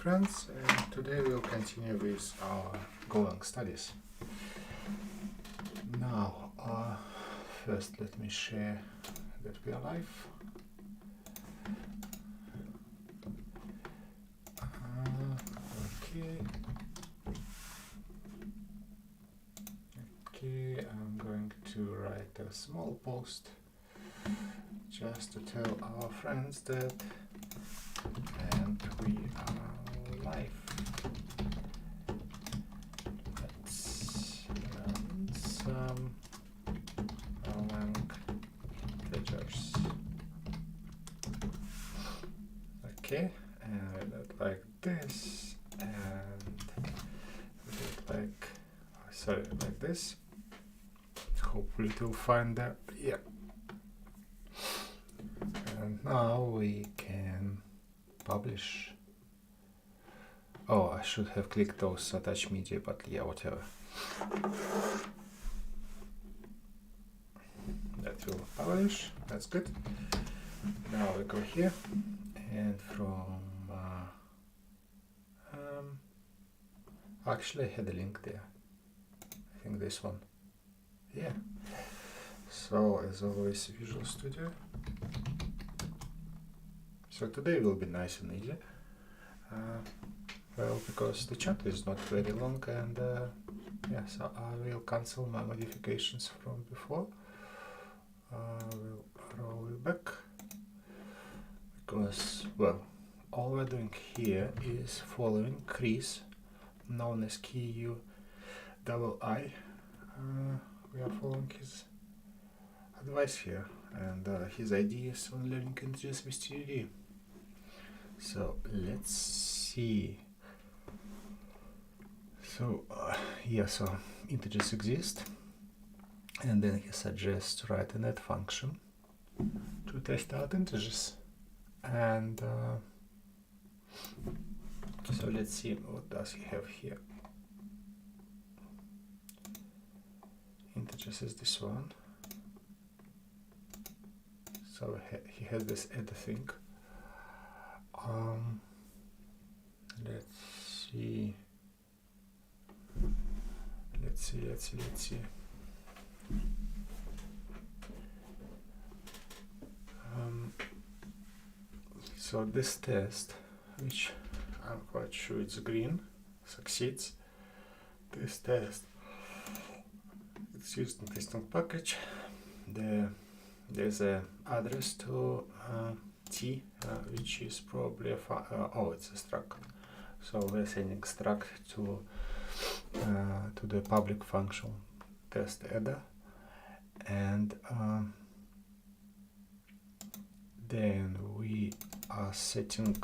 friends, and today we'll continue with our GoLang studies. Now, first let me share that we are live. Okay, I'm going to write a small post just to tell our friends that and we are live. Let's learn some GoLang integers. Okay, and we do it like this, and we do it like, sorry, like this. Hopefully it will find that, yeah. And now we can publish. Oh, I should have clicked those attach media, but yeah, whatever. That will publish, that's good. Now we go here, and from actually I had a link there. I think this one. Yeah. So as always, Visual Studio. So today will be nice and easy. Well, because the chat is not very long, and yeah, so I will cancel my modifications from before. We'll roll it back because, well, all we're doing here is following Chris, known as KU double I. We are following his advice here, and his ideas on learning integers with TDD. So let's see. So yeah, so integers exist, and then he suggests to write an add function to test out integers. And so let's see what does he have here. Integers is this one. So he has this add thing. Let's see. So this test, which I'm quite sure it's green, succeeds. This test, it's used in testing package. There's a address to T, which is probably oh, it's a struct. So we're sending struct to the public function test adder, and then we are setting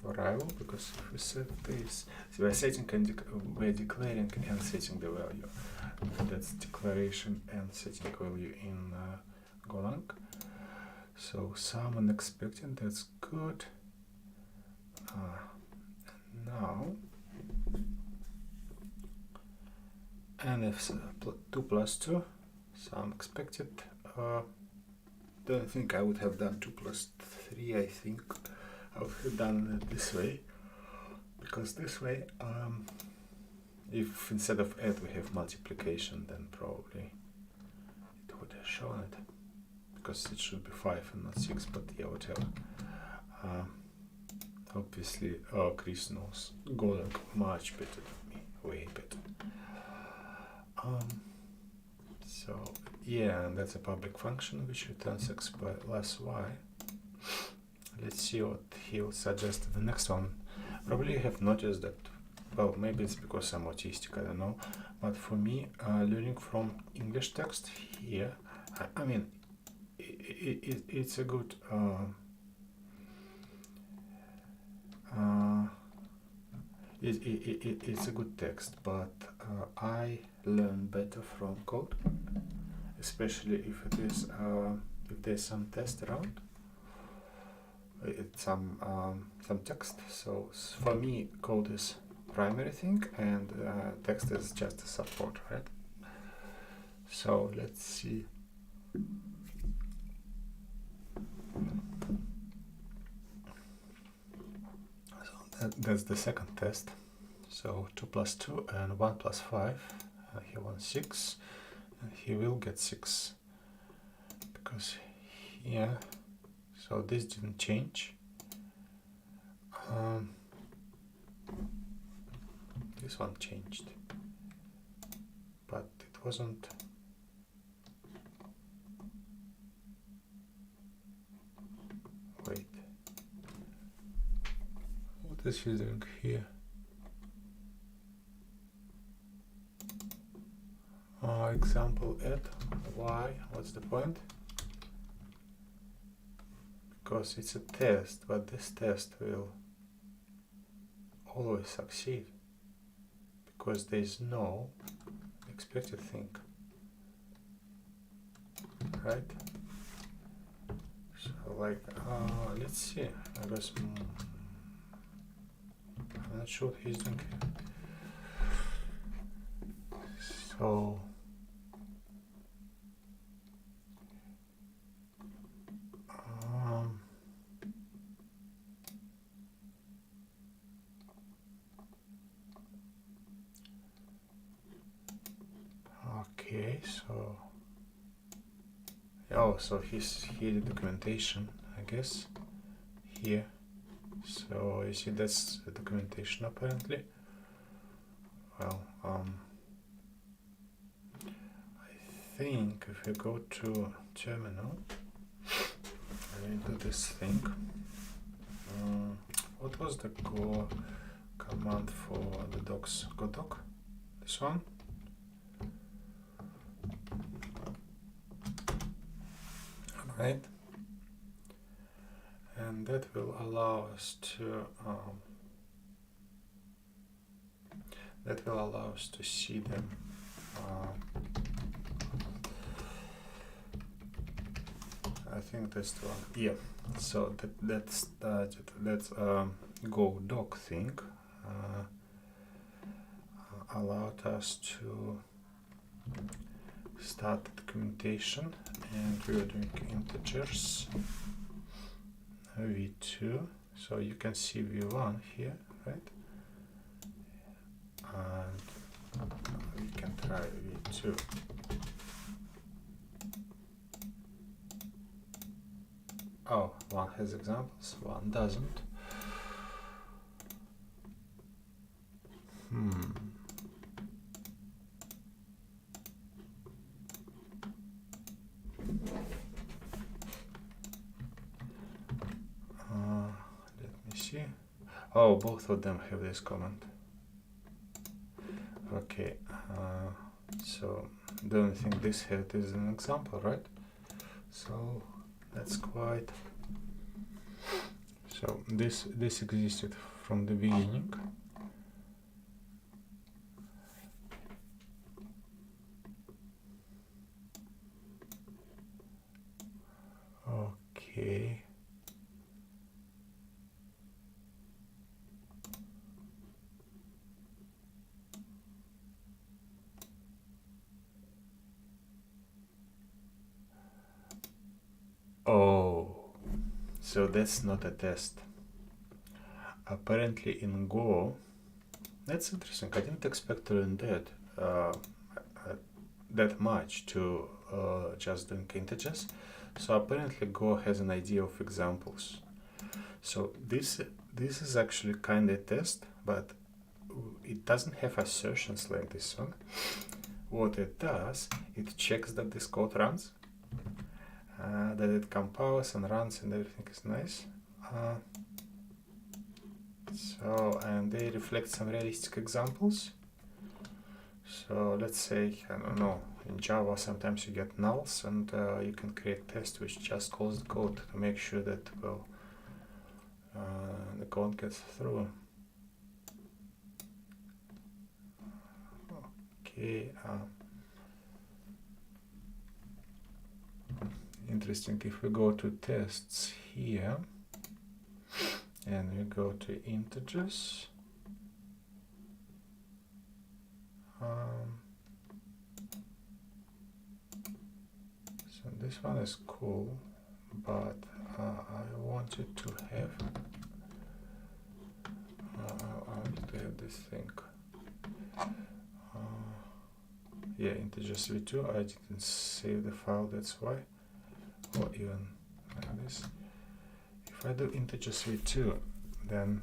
variable, because if we set this, so we're setting and we're declaring and setting the value. That's declaration and setting value in GoLang. So some unexpected, that's good. Now, and if 2 plus 2, some expected. Don't think I would have done 2 plus 3. I think I would have done it this way, because this way, if instead of add we have multiplication, then probably it would have shown it, because it should be 5 and not 6, but yeah, whatever. Obviously, Chris knows GoLang much better than me, way better. So yeah, and that's a public function which returns x plus y. Let's see what he'll suggest. The next one, probably you have noticed that, well, maybe it's because I'm autistic, I don't know, but for me, learning from English text here, I mean, it's a good it's a good text, but I learn better from code, especially if it is if there's some text around, some text. So for me, code is primary thing, and text is just a support, right? So let's see. That's the second test. So 2 plus 2 and 1 plus 5. He wants 6, and he will get 6 because here. So this didn't change. This one changed, but it wasn't. Wait, what is he doing here? Example at y. What's the point? Because it's a test, but this test will always succeed because there is no expected thing, right? So like, let's see. I guess I'm not sure what he's doing here. So okay, so so he's here the documentation, I guess, here. So you see that's the documentation apparently. Well, I think if we go to terminal and do this thing, what was the go command for the docs? Go doc? This one? Right, and that will allow us to see them. I think that's the one. Yeah. So that's go doc thing allowed us to start the documentation, and we are doing integers v2, so you can see v1 here, right? And we can try v2. Oh, one has examples, one doesn't. Let me see. Oh, both of them have this comment. Okay, so don't think this here is an example, right? So that's quite. So this existed from the beginning. Okay. Oh, so that's not a test. Apparently in Go, that's interesting. I didn't expect to learn that much to just doing integers. So apparently Go has an idea of examples. So this is actually kind of a test, but it doesn't have assertions like this one. What it does, it checks that this code runs, that it compiles and runs and everything is nice. So, and they reflect some realistic examples. So let's say, I don't know, in Java sometimes you get nulls, and you can create tests which just calls the code to make sure that, well, the code gets through. Okay. Interesting, if we go to tests here, and we go to integers, so this one is cool, but I wanted to have this thing. Yeah, integers v2. I didn't save the file, that's why. Or even like this. If I do integers v2, then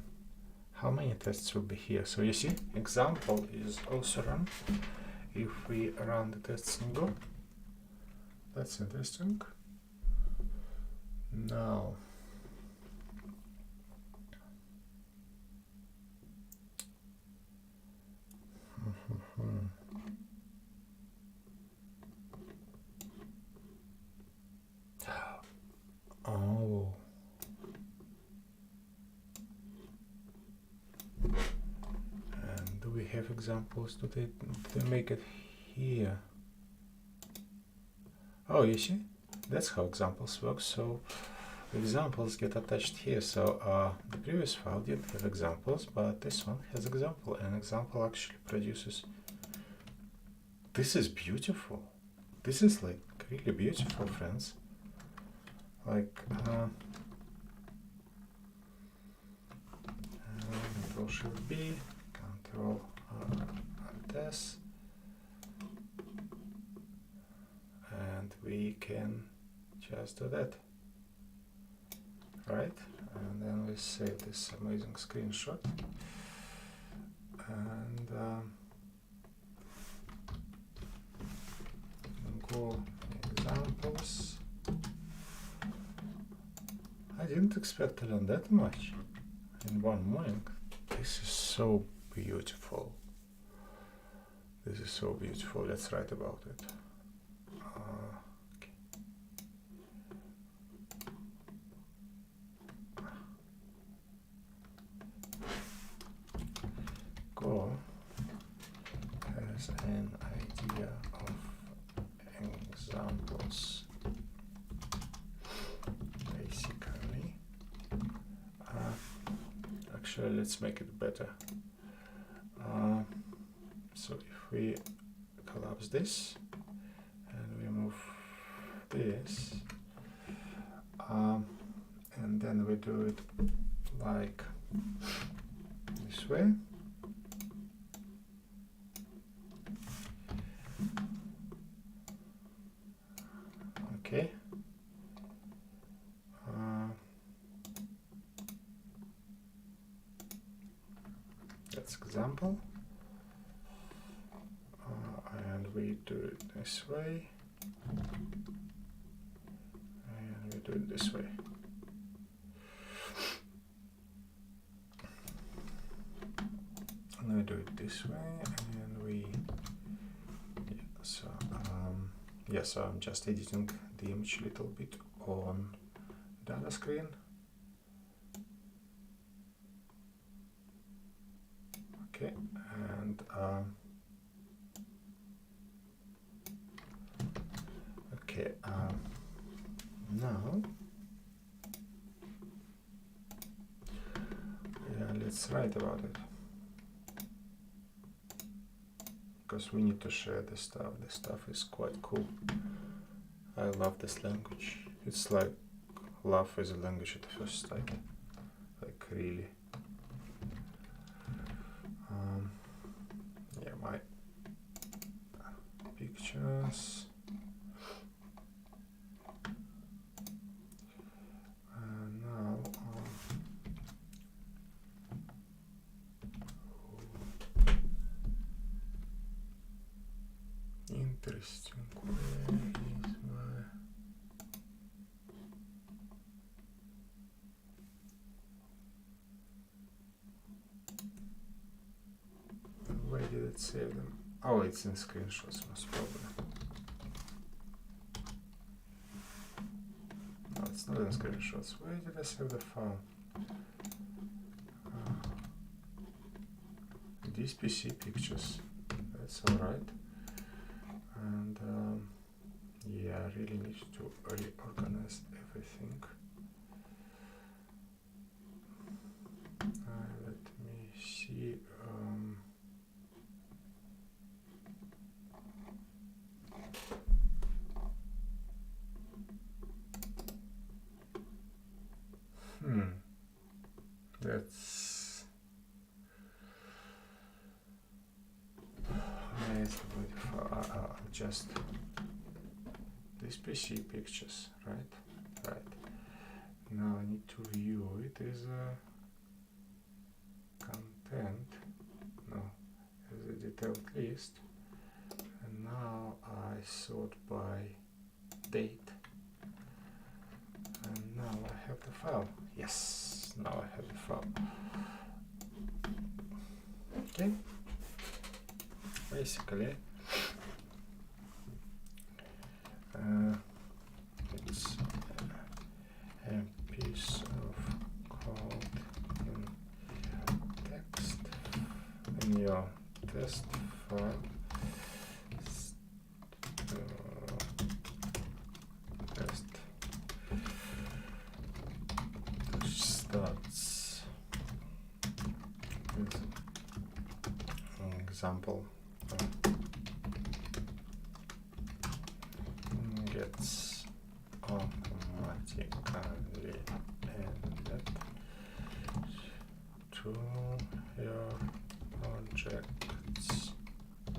how many tests will be here? So you see, example is also run. If we run the tests in Go, that's interesting. Now, oh. And do we have examples? Do they make it here? Oh, you see? That's how examples work. So examples get attached here. So the previous file didn't have examples, but this one has example, and example actually produces. This is beautiful. This is like really beautiful, friends. Like Control Shift B, Control Alt S, and we can just do that, right? And then we save this amazing screenshot, and go examples. I didn't expect to learn that much in one morning. This is so beautiful. This is so beautiful. Let's write about it. Okay. Go has an idea of examples. Basically, actually, let's make it better. So if we collapse this and we move this, and then we do it like this way. Okay. That's example. And we do it this way. And we do it this way. And we do it this way. And we. So I'm just editing the image a little bit on the other screen. Okay, and now let's write about it, because we need to share the stuff. The stuff is quite cool. I love this language. It's like love as a language at first sight, like really. Yeah, my pictures. And now interesting. Where is my where did it save them? Oh, it's in screenshots, most probably. No, it's not in screenshots. Where did I save the file? These PC pictures. That's alright. And yeah, I really need to reorganize everything. Let me see. That's just this PC pictures, right? Right. Now I need to view it as a content, no, as a detailed list. And now I sort by date. And now I have the file. Yes, now I have the file. Okay. Basically, it's a piece of code in text in your test file. Test starts with an example. Gets automatically added to your project's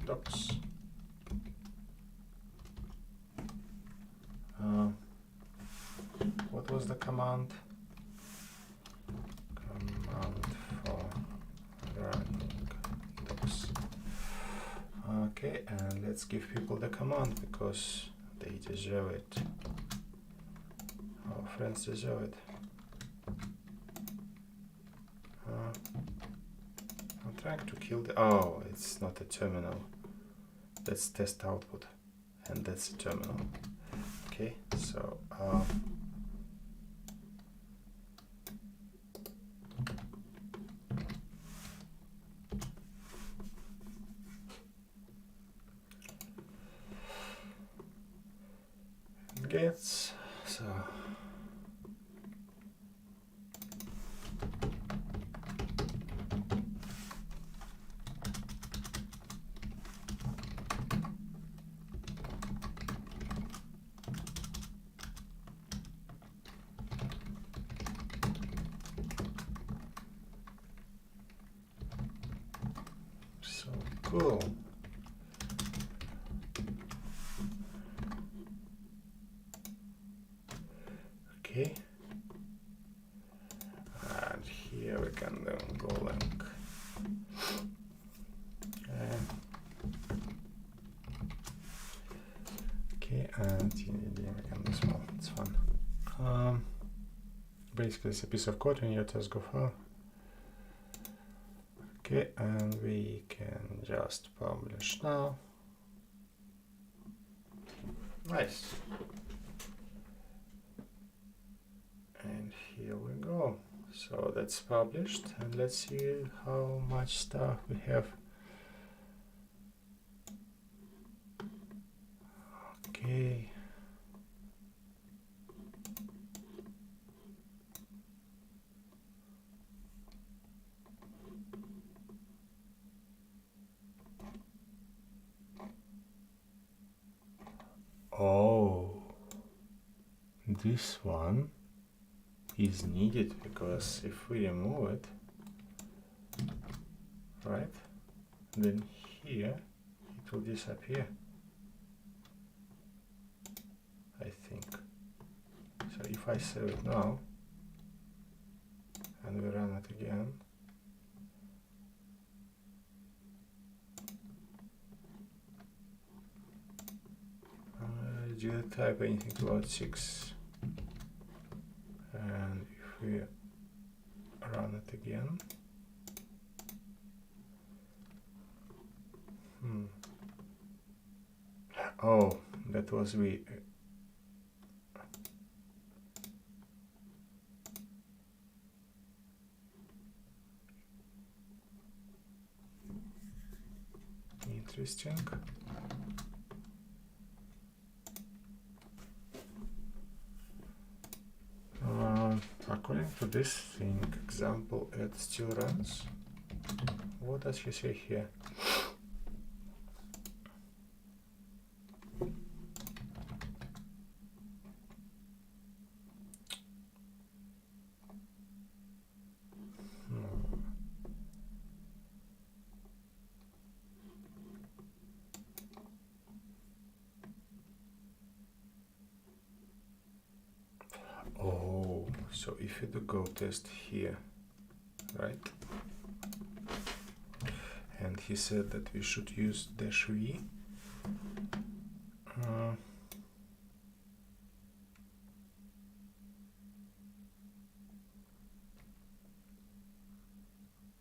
docs. What was the command? Command for running docs. Okay, and let's give people the command because they deserve it. Our friends deserve it. I'm trying to kill the... Oh, it's not a terminal. That's test output. And that's a terminal. Okay, so... gets so cool. Okay, and here we can do GoLang. Okay, and TDD we can do small. It's fun. Basically, it's a piece of code in your test.go file. Okay, and we can just publish now. Nice. And here we go. So that's published, and let's see how much stuff we have. Okay. Oh, this one is needed because if we remove it, right, then here it will disappear, I think. So if I save it now and we run it again, did you type anything about 6? And if we run it again, oh, that was we. Interesting. According to this thing, example it still runs. What does he say here? So if you do Go test here, right? And he said that we should use -v.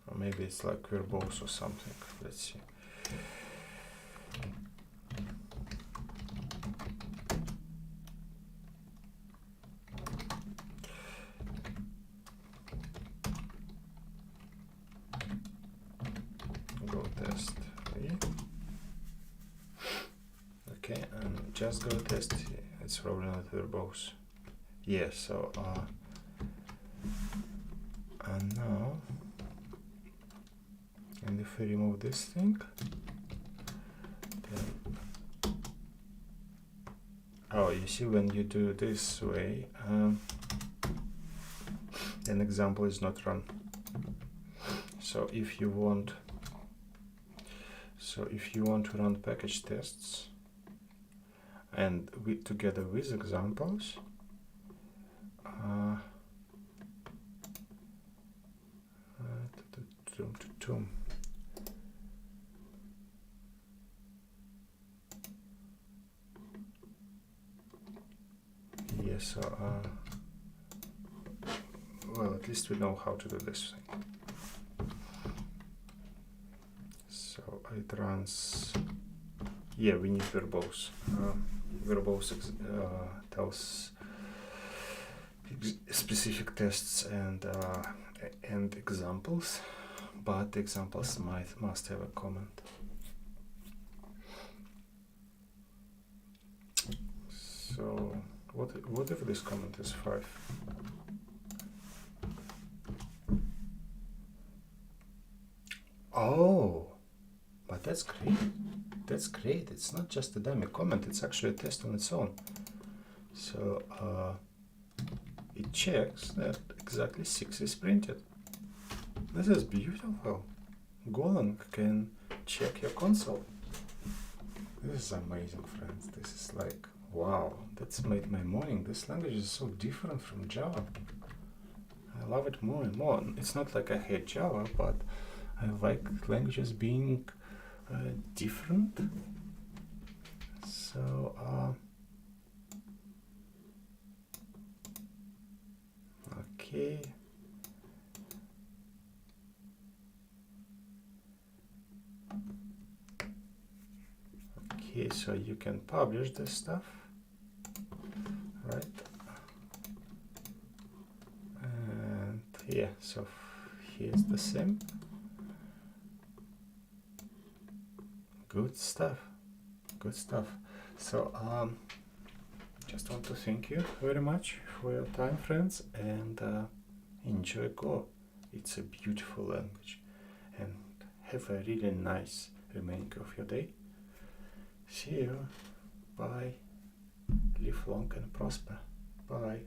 Or maybe it's like verbose or something. Let's see. Go test v. Okay, and just go test. It's probably not verbose. Yeah, so and now, and if we remove this thing, then oh, you see, when you do this way, an example is not run. So if you want to run package tests and together with examples, yes, well, at least we know how to do this thing. So it runs, yeah, we need verbose. Verbose tells specific tests and examples, but the examples must have a comment. So what if this comment is 5? Oh, but that's great. That's great. It's not just a dummy comment, it's actually a test on its own. So it checks that exactly 6 is printed. This is beautiful. GoLang can check your console. This is amazing, friends. This is like, wow, that's made my morning. This language is so different from Java. I love it more and more. It's not like I hate Java, but I like languages being different. So okay. Okay, so you can publish this stuff, right? And yeah, so here's the sim. Good stuff. Good stuff. So just want to thank you very much for your time, friends, and enjoy Go. It's a beautiful language, and have a really nice remaining of your day. See you. Bye. Live long and prosper. Bye.